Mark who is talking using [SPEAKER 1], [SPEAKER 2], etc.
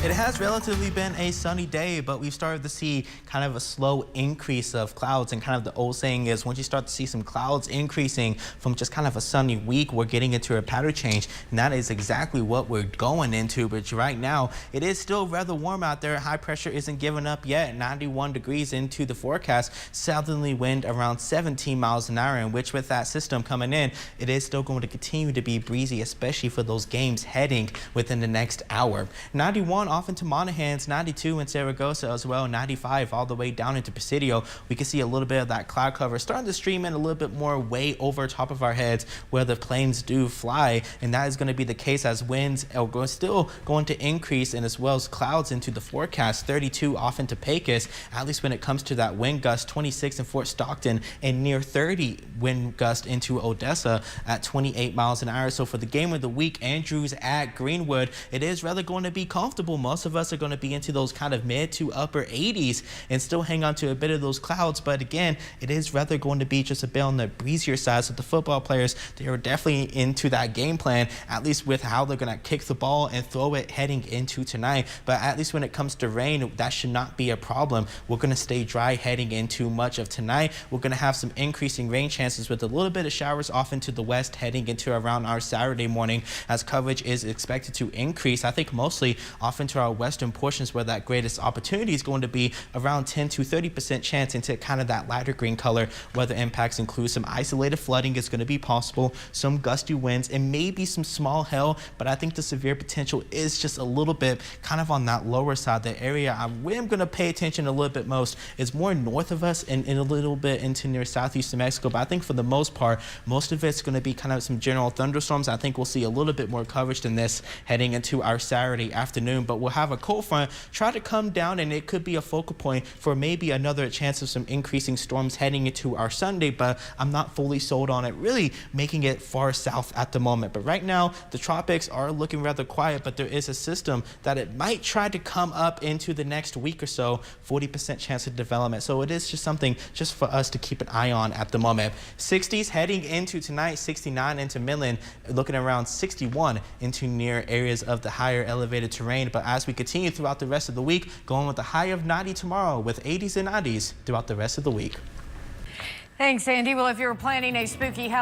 [SPEAKER 1] It has relatively been a sunny day, but we've started to see kind of a slow increase of clouds. And kind of the old saying is once you start to see some clouds increasing from just kind of a sunny week, we're getting into a pattern change. And that is exactly what we're going into. But right now, it is still rather warm out there. High pressure isn't giving up yet. 91 degrees into the forecast. Southerly wind around 17 miles an hour, in which with that system coming in, it is still going to continue to be breezy, especially for those games heading within the next hour. 91 off into Monahans, 92 in Saragossa as well, 95 all the way down into Presidio. We can see a little bit of that cloud cover starting to stream in a little bit more way over top of our heads where the planes do fly, and that is going to be the case as winds are still going to increase, and as well as clouds into the forecast. 32 off into Pecos, at least when it comes to that wind gust. 26 in Fort Stockton, and near 30 wind gust into Odessa at 28 miles an hour. So for the game of the week, Andrews at Greenwood, it is rather going to be comfortable. Most of us are going to be into those kind of mid to upper 80s and still hang on to a bit of those clouds. But again, it is rather going to be just a bit on the breezier side. So the football players, they are definitely into that game plan, at least with how they're going to kick the ball and throw it heading into tonight. But at least when it comes to rain, that should not be a problem. We're going to stay dry heading into much of tonight. We're going to have some increasing rain chances with a little bit of showers off into the west heading into around our Saturday morning, as coverage is expected to increase. I think mostly off into our western portions where that greatest opportunity is going to be, around 10 to 30% chance into kind of that lighter green color. Weather impacts include some isolated flooding is going to be possible, some gusty winds, and maybe some small hail, but I think the severe potential is just a little bit kind of on that lower side. The area I'm going to pay attention a little bit most is more north of us and a little bit into near southeast New Mexico, but I think for the most part, most of it's going to be kind of some general thunderstorms. I think we'll see a little bit more coverage than this heading into our Saturday afternoon, but we'll have a cold front try to come down, and it could be a focal point for maybe another chance of some increasing storms heading into our Sunday, but I'm not fully sold on it really making it far south at the moment. But right now, the tropics are looking rather quiet, but there is a system that it might try to come up into the next week or so, 40% chance of development. So it is just something just for us to keep an eye on at the moment. 60s heading into tonight, 69 into Midland, looking around 61 into near areas of the higher elevated terrain. But as we continue throughout the rest of the week, going with a high of 90 tomorrow with 80s and 90s throughout the rest of the week.
[SPEAKER 2] Thanks, Andy. Well, if you're planning a spooky Halloween